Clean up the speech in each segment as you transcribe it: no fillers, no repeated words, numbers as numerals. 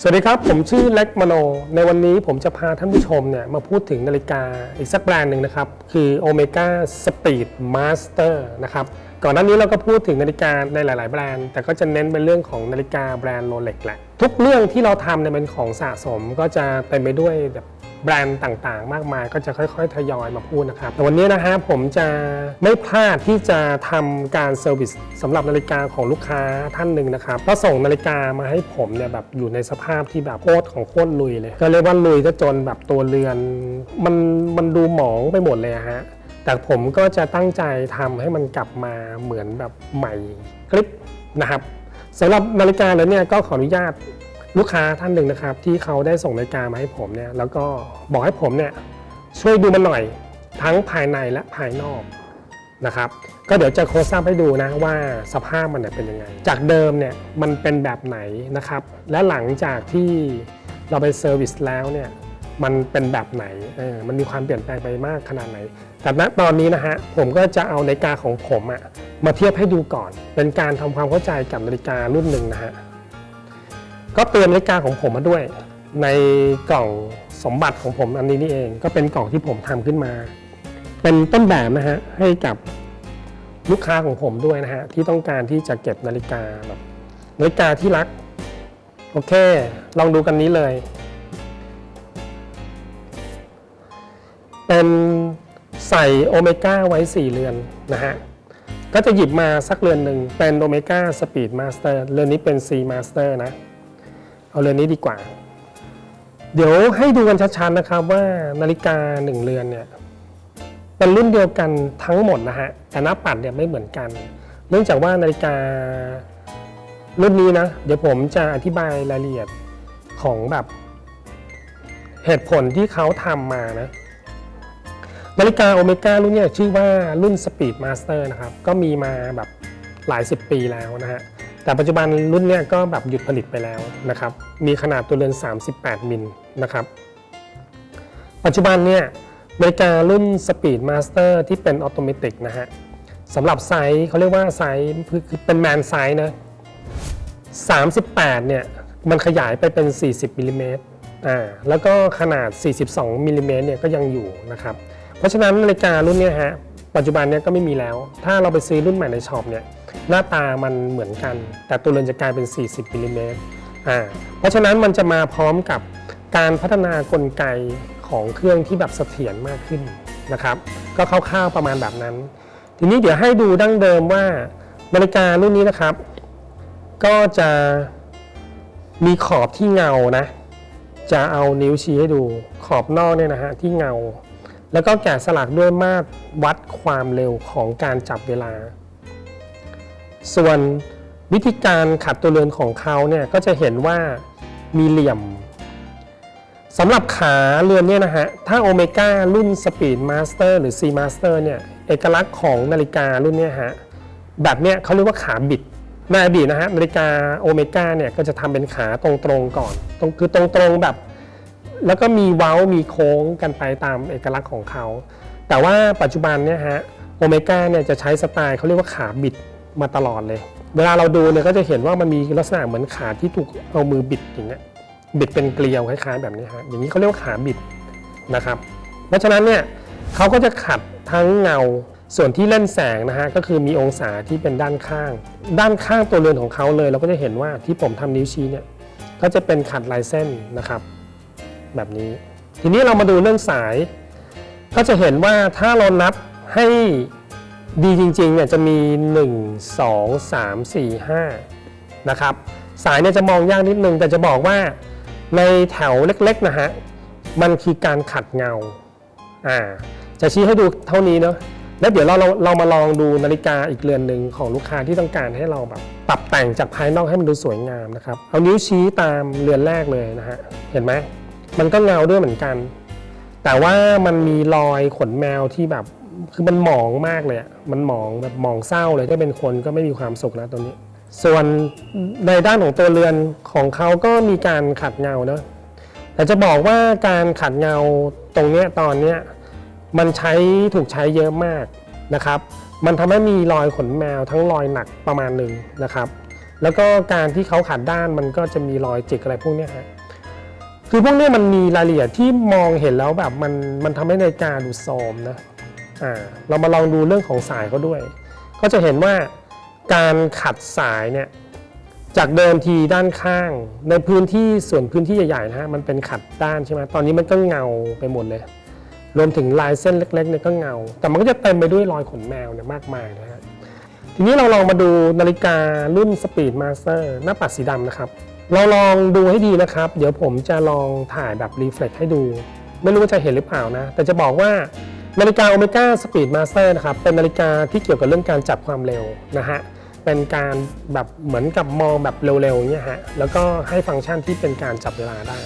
สวัสดีครับผมชื่อเล็กมโนในวันนี้ผมจะพาท่านผู้ชมเนี่ยมาพูดถึงนาฬิกาอีกสักแบรนด์หนึ่งนะครับคือ Omega Speed Master นะครับก่อนหน้านี้เราก็พูดถึงนาฬิกาในหลายๆแบรนด์แต่ก็จะเน้นเป็นเรื่องของนาฬิกาแบรนด์ Rolex แหละทุกเรื่องที่เราทำเนี่ยเป็นของสะสมก็จะเต็มไปด้วยแบบแบรนด์ต่างๆมากมายก็จะค่อยๆทยอยมาพูดนะครับแต่วันนี้นะฮะผมจะไม่พลาดที่จะทำการเซอร์วิสสำหรับนาฬิกาของลูกค้าท่านหนึ่งนะครับก็ส่งนาฬิกามาให้ผมเนี่ยแบบอยู่ในสภาพที่แบบโคตรลุยเลยก็เรียกว่าลุยก็จนแบบตัวเรือนมันดูหมองไปหมดเลยฮะแต่ผมก็จะตั้งใจทำให้มันกลับมาเหมือนแบบใหม่กริบนะครับสำหรับนาฬิกาแล้วเนี่ยก็ขออนุญาตลูกค้าท่านหนึ่งนะครับที่เขาได้ส่งนาฬิกามาให้ผมเนี่ยแล้วก็บอกให้ผมเนี่ยช่วยดูมันหน่อยทั้งภายในและภายนอกนะครับก็เดี๋ยวจะโคสอัพให้ดูนะว่าสภาพมันเนี่ยเป็นยังไงจากเดิมเนี่ยมันเป็นแบบไหนนะครับและหลังจากที่เราไปเซอร์วิสแล้วเนี่ยมันเป็นแบบไหนมันมีความเปลี่ยนแปลงไปมากขนาดไหนแต่ณตอนนี้นะฮะผมก็จะเอานาฬิกาของผมมาเทียบให้ดูก่อนเป็นการทำความเข้าใจกับนาฬิการุ่นหนึ่งนะฮะก็เตรียมนาฬิกาของผมมาด้วยในกล่องสมบัติของผมอันนี้นี่เองก็เป็นกล่องที่ผมทำขึ้นมาเป็นต้นแบบนะฮะให้กับลูกค้าของผมด้วยนะฮะที่ต้องการที่จะเก็บนาฬิกาแบบนาฬิกาที่รักโอเคลองดูกันนี้เลยเป็นใส่โอเมก้าไว้4เรือนนะฮะก็จะหยิบมาสักเรือนหนึ่งเป็นโอเมก้าสปีดมาสเตอร์เรือนนี้เป็น C Master นะเอาเรือนนี้ดีกว่าเดี๋ยวให้ดูกันชัดๆนะครับว่านาฬิกา1เรือนเนี่ยเป็นรุ่นเดียวกันทั้งหมดนะฮะแต่หน้าปัดเนี่ยไม่เหมือนกันเนื่องจากว่านาฬิการุ่นนี้นะเดี๋ยวผมจะอธิบายรายละเอียดของแบบเหตุผลที่เขาทำมานะนาฬิกาโอเมก้ารุ่นนี้ชื่อว่ารุ่น Speed Master นะครับก็มีมาแบบหลาย10 ปีแล้วนะฮะแต่ปัจจุบันรุ่นนี้ก็แบบหยุดผลิตไปแล้วนะครับมีขนาดตัวเรือน38มิลนะครับปัจจุบันเนี่ยนาฬิการุ่น Speed Master ที่เป็นออโตเมติกนะฮะสำหรับไซส์เขาเรียกว่าไซส์คือเป็นแมนไซส์นะ38เนี่ยมันขยายไปเป็น40มิลลิเมตรแล้วก็ขนาด42มิลลิเมตรเนี่ยก็ยังอยู่นะครับเพราะฉะนั้นนาฬิการุ่นนี้ฮะปัจจุบันเนี่ยก็ไม่มีแล้วถ้าเราไปซื้อรุ่นใหม่ในช็อปเนี่ยหน้าตามันเหมือนกันแต่ตัวเรือนจะกลายเป็น40มิลลิเมตรเพราะฉะนั้นมันจะมาพร้อมกับการพัฒนากลไกของเครื่องที่แบบเสถียรมากขึ้นนะครับก็คร่าวๆประมาณแบบนั้นทีนี้เดี๋ยวให้ดูดั้งเดิมว่านาฬิการุ่นนี้นะครับก็จะมีขอบที่เงานะจะเอานิ้วชี้ให้ดูขอบนอกเนี่ยนะฮะที่เงาแล้วก็แกะสลักด้วยมาตรวัดความเร็วของการจับเวลาส่วนวิธีการขัดตัวเรือนของเขาเนี่ยก็จะเห็นว่ามีเหลี่ยมสำหรับขาเรือนเนี่ยนะฮะถ้าโอเมก้ารุ่น Speed Master หรือ C Master เนี่ยเอกลักษณ์ของนาฬิการุ่นนี้ฮะแบบเนี้ยเขาเรียกว่าขาบิดในอดีตนะฮะนาฬิกาโอเมก้าเนี่ยก็จะทำเป็นขาตรงๆก่อนคือตรงๆแบบแล้วก็มีเว้ามีโค้งกันไปตามเอกลักษณ์ของเขาแต่ว่าปัจจุบันเนี่ยฮะโอเมก้าเนี่ยจะใช้สไตล์เขาเรียกว่าขาบิดมาตลอดเลยเวลาเราดูเนี่ยก็จะเห็นว่ามันมีลักษณะเหมือนขาที่ถูกเอามือบิดอย่างเงี้ยบิดเป็นเกลียวคล้ายๆแบบนี้ฮะอย่างนี้เขาเรียกว่าขาบิดนะครับเพราะฉะนั้นเนี่ยเขาก็จะขัดทั้งเงาส่วนที่เล่นแสงนะฮะก็คือมีองศาที่เป็นด้านข้างตัวเรือนของเขาเลยเราก็จะเห็นว่าที่ผมทำนิ้วชี้เนี่ยก็จะเป็นขัดลายเส้นนะครับแบบนี้ทีนี้เรามาดูเรื่องสายก็จะเห็นว่าถ้าเรานับให้ดีจริงๆเนี่ยจะมี1 2 3 4 5นะครับสายเนี่ยจะมองยากนิดนึงแต่จะบอกว่าในแถวเล็กๆนะฮะมันคือการขัดเงาจะชี้ให้ดูเท่านี้เนาะแล้วเดี๋ยวเรามาลองดูนาฬิกาอีกเรือนหนึ่งของลูกค้าที่ต้องการให้เราแบบปรับแต่งจากภายนอกให้มันดูสวยงามนะครับเอานิ้วชี้ตามเรือนแรกเลยนะฮะเห็นไหมมันก็เงาด้วยเหมือนกันแต่ว่ามันมีรอยขนแมวที่แบบคือมันหมองมากเลยมันหมองแบบหมองเศร้าเลยถ้าเป็นคนก็ไม่มีความสุขนะตัวนี้ส่วนในด้านของตัวเรือนของเขาก็มีการขัดเงาเนอะแต่จะบอกว่าการขัดเงาตรงนี้ตอนนี้มันถูกใช้เยอะมากนะครับมันทำให้มีรอยขนแมวทั้งรอยหนักประมาณหนึ่งนะครับ แล้วก็การที่เขาขัดด้านมันก็จะมีรอยจิกอะไรพวกนี้ฮะคือพวกนี้มันมีรายละเอียดที่มองเห็นแล้วแบบมันทำให้นาฬิกาดูโทรมนะเรามาลองดูเรื่องของสายเขาด้วยก็จะเห็นว่าการขัดสายเนี่ยจากเดิมทีด้านข้างในพื้นที่ส่วนพื้นที่ใหญ่ๆนะฮะมันเป็นขัดด้านใช่ไหมตอนนี้มันก็เงาไปหมดเลยรวมถึงลายเส้นเล็กๆเนี่ยก็เงาแต่มันก็จะเต็มไปด้วยรอยขนแมวเนี่ยมากมายนะฮะทีนี้เราลองมาดูนาฬิการุ่น Speed Master หน้าปัดสีดำนะครับเราลองดูให้ดีนะครับเดี๋ยวผมจะลองถ่ายแบบรีเฟล็กให้ดูไม่รู้ว่าจะเห็นหรือเปล่านะแต่จะบอกว่านาฬิกา Omega Speed Master นะครับเป็นนาฬิกาที่เกี่ยวกับเรื่องการจับความเร็วนะฮะเป็นการแบบเหมือนกับมองแบบเร็วๆเนี่ยฮะแล้วก็ให้ฟังก์ชันที่เป็นการจับเวลาได้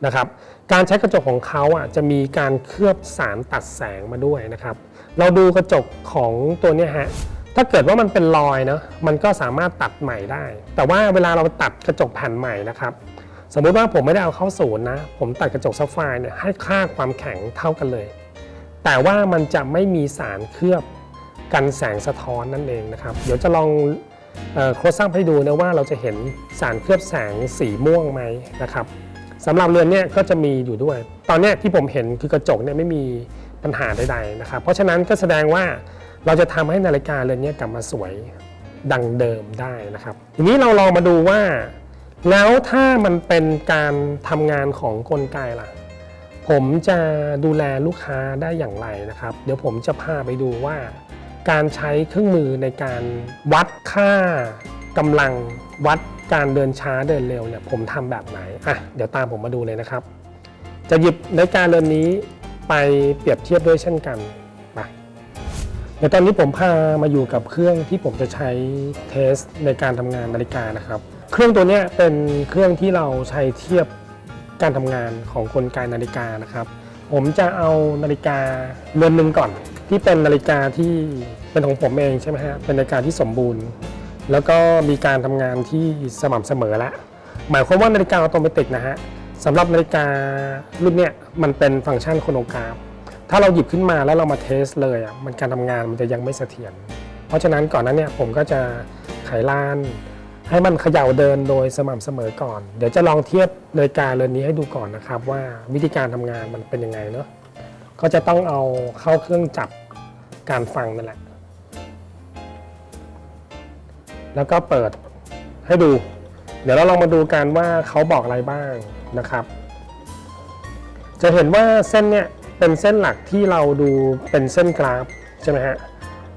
นะครับการใช้กระจกของเขาจะมีการเคลือบสารตัดแสงมาด้วยนะครับเราดูกระจกของตัวนี้ฮะถ้าเกิดว่ามันเป็นรอยเนาะมันก็สามารถตัดใหม่ได้แต่ว่าเวลาเราตัดกระจกแผ่นใหม่นะครับสมมุติว่าผมไม่ได้เอาเข้าศูนย์นะผมตัดกระจกซับไฟร์เนี่ยให้ค่าความแข็งเท่ากันเลยแต่ว่ามันจะไม่มีสารเคลือบกันแสงสะท้อนนั่นเองนะครับเดี๋ยวจะลองโคสอัพให้ดูนะว่าเราจะเห็นสารเคลือบแสงสีม่วงไหมนะครับสำหรับเรือนเนี่ยก็จะมีอยู่ด้วยตอนนี้ที่ผมเห็นคือกระจกเนี่ยไม่มีปัญหาใดๆนะครับเพราะฉะนั้นก็แสดงว่าเราจะทำให้นาฬิกาเรือนนี้กลับมาสวยดังเดิมได้นะครับทีนี้เราลองมาดูว่าแล้วถ้ามันเป็นการทำงานของกลไกล่ะผมจะดูแลลูกค้าได้อย่างไรนะครับเดี๋ยวผมจะพาไปดูว่าการใช้เครื่องมือในการวัดค่ากำลังวัดการเดินช้าเดินเร็วเนี่ยผมทำแบบไหนเดี๋ยวตามผมมาดูเลยนะครับจะหยิบนาฬิกาเรือนนี้ไปเปรียบเทียบด้วยเช่นกันเดี๋ยวตอนนี้ผมพามาอยู่กับเครื่องที่ผมจะใช้เทสในการทำงานนาฬิกานะครับเครื่องตัวนี้เป็นเครื่องที่เราใช้เทียบการทำงานของกลไกนาฬิกานะครับผมจะเอานาฬิกาเรือนหนึ่งก่อนที่เป็นนาฬิกาที่เป็นของผมเองใช่ไหมฮะเป็นนาฬิกาที่สมบูรณ์แล้วก็มีการทำงานที่สม่ำเสมอแล้วหมายความว่านาฬิกาอัตโนมัตินะฮะสำหรับนาฬิการุ่นเนี้ยมันเป็นฟังก์ชันโครโนกราฟถ้าเราหยิบขึ้นมาแล้วเรามาเทสเลยมันการทำงานมันจะยังไม่เสถียรเพราะฉะนั้นก่อนนั้นเนี่ยผมก็จะไขลานให้มันเขย่าเดินโดยสม่ำเสมอก่อนเดี๋ยวจะลองเทียบนาฬิกาเรือนนี้ให้ดูก่อนนะครับว่าวิธีการทำงานมันเป็นยังไงเนาะก็จะต้องเอาเข้าเครื่องจับการฟังนั่นแหละแล้วก็เปิดให้ดูเดี๋ยวเราลองมาดูกันว่าเขาบอกอะไรบ้างนะครับจะเห็นว่าเส้นเนี่ยเป็นเส้นหลักที่เราดูเป็นเส้นกราฟใช่ไหมฮะ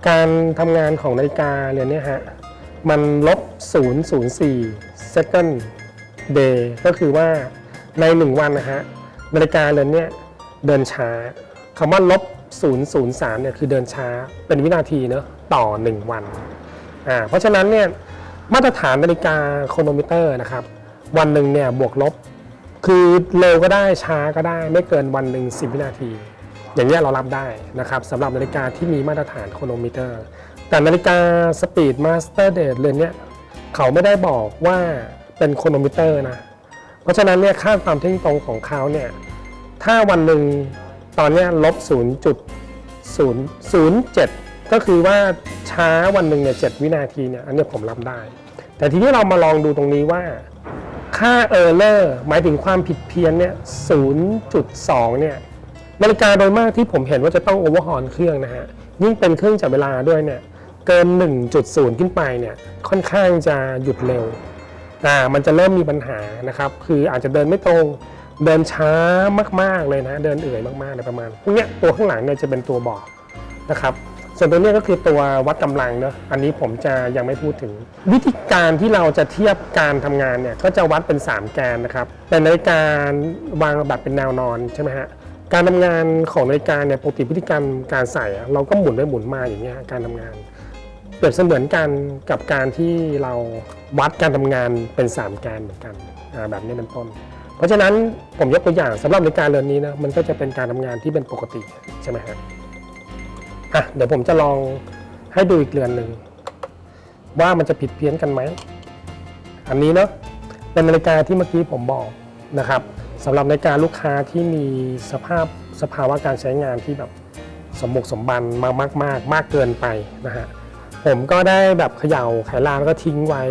การทำงานของนาฬิกาเรือนนี้ฮะมัน-0.04 second day ก็คือว่าใน1วันนะฮะนาฬิกาเรือนนี้เดินช้าคำว่า-0.03เนี่ยคือเดินช้าเป็นวินาทีเนอะต่อ1วันเพราะฉะนั้นเนี่ยมาตรฐานนาฬิกาโครโนมิเตอร์นะครับวันหนึ่งเนี่ยบวกลบคือเร็วก็ได้ช้าก็ได้ไม่เกินวันหนึ่ง10 วินาทีอย่างนี้เรารับได้นะครับสำหรับนาฬิกาที่มีมาตรฐานโครโนมิเตอร์แต่นาฬิกา Speed Master Date เรือนนี้เขาไม่ได้บอกว่าเป็นโครโนมิเตอร์นะเพราะฉะนั้นเนี่ยค่าความเที่ยงตรงของเขาเนี่ยถ้าวันหนึ่งตอนนี้-0.007ก็คือว่าช้าวันหนึ่งเนี่ย7 วินาทีเนี่ยอันนี้ผมรับได้แต่ทีนี้เรามาลองดูตรงนี้ว่าค่า error หมายถึงความผิดเพี้ยนเนี่ย 0.2 เนี่ยนาฬิกาโดยมากที่ผมเห็นว่าจะต้องโอเวอร์ฮอลเครื่องนะฮะยิ่งเป็นเครื่องจับเวลาด้วยเนี่ยเกิน 1.0 ขึ้นไปเนี่ยค่อนข้างจะหยุดเร็วมันจะเริ่มมีปัญหานะครับคืออาจจะเดินไม่ตรงเดินช้ามากๆเลยนะเดินเอื่อยมากๆเลยประมาณพวกเนี้ยตัวข้างหลังเนี่ยจะเป็นตัวบอกนะครับส่วนตัวนี้ก็คือตัววัดกำลังเนอะอันนี้ผมจะยังไม่พูดถึงวิธีการที่เราจะเทียบการทำงานเนี่ยก็จะวัดเป็น3แกนนะครับเป็นนาฬิกาวางแบบเป็นแนวนอนใช่ไหมฮะการทำงานของนาฬิกาเนี่ยปกติพฤติกรรมการใส่เราก็หมุนไปหมุนมาอย่างเงี้ยการทำงานเปรียบเสมือนกันกับการที่เราวัดการทำงานเป็น3แกนเหมือนกันแบบนี้เป็นต้นเพราะฉะนั้นผมยกตัวอย่างสำหรับนาฬิกาเรือนนี้นะมันก็จะเป็นการทำงานที่เป็นปกติใช่ไหมฮะเดี๋ยวผมจะลองให้ดูอีกเรือนหนึ่งว่ามันจะผิดเพี้ยนกันไหมอันนี้เนาะเป็นนาฬิกาที่เมื่อกี้ผมบอกนะครับสำหรับนาฬิกาลูกค้าที่มีสภาวะการใช้งานที่แบบสมบุกสมบันมากเกินไปนะฮะผมก็ได้แบบเขย่าไขลานแล้วก็ทิ้งไว้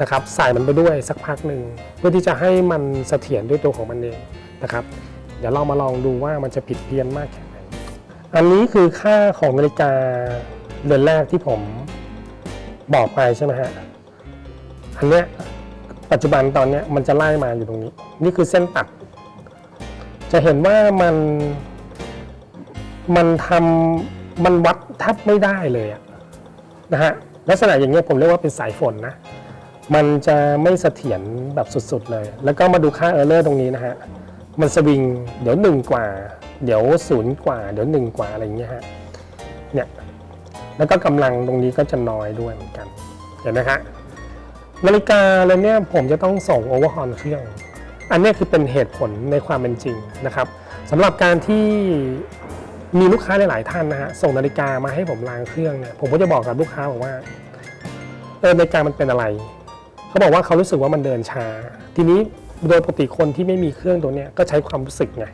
นะครับใส่มันไปด้วยสักพักหนึ่งเพื่อที่จะให้มันเสถียรด้วยตัวของมันเองนะครับเดี๋ยวเรามาลองดูว่ามันจะผิดเพี้ยนมากแค่ไหนอันนี้คือค่าของนาฬิกาเรือนแรกที่ผมบอกไปใช่ไหมฮะอันเนี้ยปัจจุบันตอนนี้มันจะไล่มาอยู่ตรงนี้นี่คือเส้นตัดจะเห็นว่ามันวัดแทบไม่ได้เลยนะฮะลักษณะอย่างเงี้ยผมเรียกว่าเป็นสายฝนนะมันจะไม่เสถียรแบบสุดๆเลยแล้วก็มาดูค่าเออร์เลอร์ตรงนี้นะฮะมันสวิงเดี๋ยว1กว่าเดี๋ยว0กว่าเดี๋ยว1กว่าอะไรอย่างเงี้ยฮะเนี่ยแล้วก็กำลังตรงนี้ก็จะน้อยด้วยเหมือนกันเห็นไหมฮะนาฬิกาแล้วเนี่ยผมจะต้องส่งโอเวอร์ฮอลเครื่องอันนี้คือเป็นเหตุผลในความเป็นจริงนะครับสำหรับการที่มีลูกค้าหลายๆท่านนะฮะส่งนาฬิกามาให้ผมล้างเครื่องเนี่ยผมก็จะบอกกับลูกค้าบอกว่านาฬิกามันเป็นอะไรเขาบอกว่าเขารู้สึกว่ามันเดินช้าทีนี้โดยปกติคนที่ไม่มีเครื่องตัวนี้ก็ใช้ความรู้สึกไง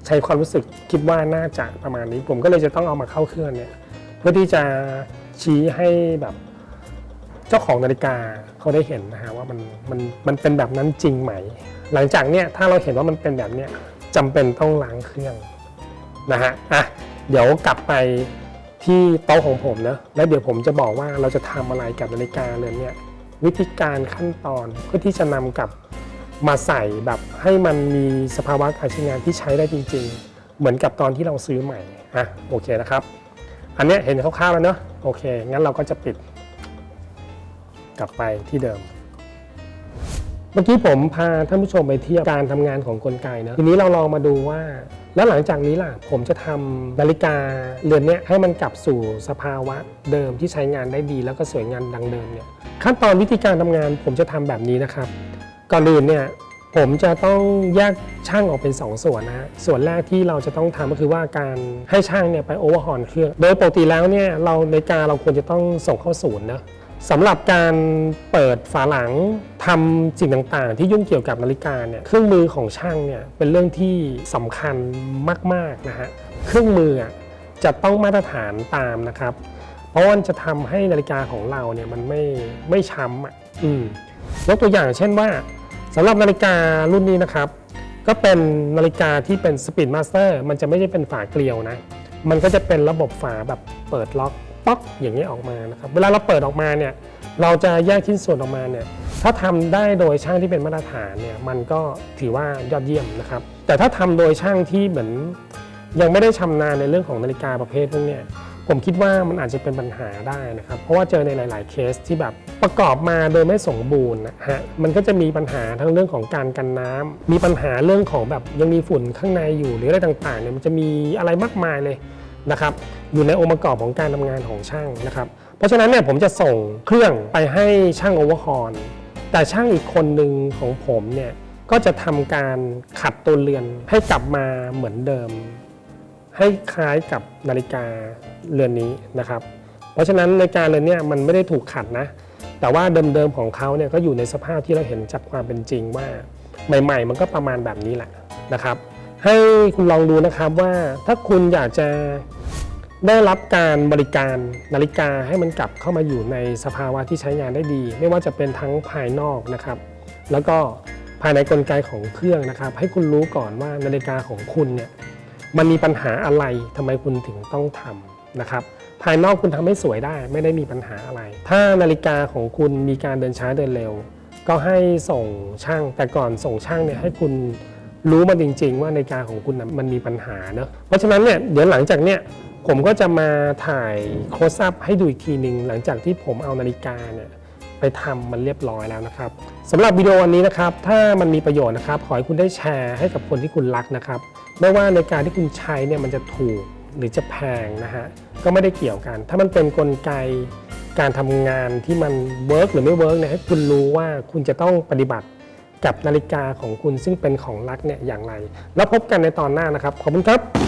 ใช้ความรู้สึกคิดว่าน่าจะประมาณนี้ผมก็เลยจะต้องเอามาเข้าเครื่องเนี่ยเพื่อที่จะชี้ให้แบบเจ้าของนาฬิกาเขาได้เห็นนะฮะว่ามันเป็นแบบนั้นจริงไหมหลังจากเนี่ยถ้าเราเห็นว่ามันเป็นแบบเนี้ยจำเป็นต้องล้างเครื่องนะฮะเดี๋ยวกลับไปที่โต๊ะของผมนะแล้วเดี๋ยวผมจะบอกว่าเราจะทำอะไรกับนาฬิกาเรือนเนี้ยวิธีการขั้นตอนเพื่อที่จะนำกลับมาใส่แบบให้มันมีสภาวะการใช้งานที่ใช้ได้จริงๆเหมือนกับตอนที่เราซื้อใหม่โอเคนะครับอันนี้เห็นคร่าวๆแล้วเนาะโอเคงั้นเราก็จะปิดกลับไปที่เดิมเมื่อกี้ผมพาท่านผู้ชมไปเทียบการทำงานของกลไกนะทีนี้เราลองมาดูว่าแล้วหลังจากนี้ล่ะผมจะทำนาฬิกาเรือนนี้ให้มันกลับสู่สภาวะเดิมที่ใช้งานได้ดีแล้วก็สวยงามดังเดิมเนี่ยขั้นตอนวิธีการทำงานผมจะทำแบบนี้นะครับก่อนอื่นเนี่ยผมจะต้องแยกช่างออกเป็น2ส่วนนะส่วนแรกที่เราจะต้องทำก็คือว่าการให้ช่างเนี่ยไปโอเวอร์ฮอลเครื่องโดยปกติแล้วเนี่ยนาฬิกาเราควรจะต้องส่งเข้าศูนย์นะสำหรับการเปิดฝาหลังทำสิ่งต่างๆที่ยุ่งเกี่ยวกับนาฬิกาเนี่ยเครื่องมือของช่างเนี่ยเป็นเรื่องที่สำคัญมากๆนะฮะเครื่องมือจะต้องมาตรฐานตามนะครับเพราะว่าจะทำให้นาฬิกาของเราเนี่ยมันไม่ช้ำยกตัวอย่างเช่นว่าสำหรับนาฬิการุ่นนี้นะครับก็เป็นนาฬิกาที่เป็น Speed Master มันจะไม่ใช่เป็นฝาเกลียวนะมันก็จะเป็นระบบฝาแบบเปิดล็อกป๊อกอย่างนี้ออกมานะครับเวลาเราเปิดออกมาเนี่ยเราจะแยกชิ้นส่วนออกมาเนี่ยถ้าทำได้โดยช่างที่เป็นมาตรฐานเนี่ยมันก็ถือว่ายอดเยี่ยมนะครับแต่ถ้าทำโดยช่างที่เหมือนยังไม่ได้ชำนาญในเรื่องของนาฬิกาประเภทพวกนี้ผมคิดว่ามันอาจจะเป็นปัญหาได้นะครับเพราะว่าเจอในหลายๆเคสที่แบบประกอบมาโดยไม่สมบูรณ์นะฮะมันก็จะมีปัญหาทั้งเรื่องของการกันน้ำมีปัญหาเรื่องของแบบยังมีฝุ่นข้างในอยู่หรืออะไรต่างๆเนี่ยมันจะมีอะไรมากมายเลยนะครับอยู่ในองค์ประกอบของการทำงานของช่างนะครับเพราะฉะนั้นเนี่ยผมจะส่งเครื่องไปให้ช่างโอเวอร์ฮอลแต่ช่างอีกคนหนึ่งของผมเนี่ยก็จะทำการขัดตัวเรือนให้กลับมาเหมือนเดิมให้คล้ายกับนาฬิกาเรือนนี้นะครับเพราะฉะนั้นนาฬิกาเรือนนี้มันไม่ได้ถูกขัดนะแต่ว่าเดิมๆของเขาเนี่ยก็อยู่ในสภาพที่เราเห็นจากความเป็นจริงว่าใหม่ๆมันก็ประมาณแบบนี้แหละนะครับให้คุณลองดูนะครับว่าถ้าคุณอยากจะได้รับการบริการนาฬิกาให้มันกลับเข้ามาอยู่ในสภาวะที่ใช้งานได้ดีไม่ว่าจะเป็นทั้งภายนอกนะครับแล้วก็ภายในกลไกของเครื่องนะครับให้คุณรู้ก่อนว่านาฬิกาของคุณเนี่ยมันมีปัญหาอะไรทำไมคุณถึงต้องทำนะครับภายนอกคุณทำให้สวยได้ไม่ได้มีปัญหาอะไรถ้านาฬิกาของคุณมีการเดินช้าเดินเร็วก็ให้ส่งช่างแต่ก่อนส่งช่างเนี่ยให้คุณรู้มาจริงๆว่านาฬิกาของคุณมันมีปัญหาเนอะเพราะฉะนั้นเนี่ยเดี๋ยวหลังจากเนี่ยผมก็จะมาถ่ายโคสอัพให้ดูอีกทีหนึ่งหลังจากที่ผมเอานาฬิกาเนี่ยไปทำมันเรียบร้อยแล้วนะครับสำหรับวิดีโอวันนี้นะครับถ้ามันมีประโยชน์นะครับขอให้คุณได้แชร์ให้กับคนที่คุณรักนะครับไม่ว่านาฬิกาที่คุณใช้เนี่ยมันจะถูกหรือจะแพงนะฮะก็ไม่ได้เกี่ยวกันถ้ามันเป็นกลไกการทำงานที่มันเวิร์กหรือไม่เวิร์กเนี่ยให้คุณรู้ว่าคุณจะต้องปฏิบัติกับนาฬิกาของคุณซึ่งเป็นของรักเนี่ยอย่างไรแล้วพบกันในตอนหน้านะครับขอบคุณครับ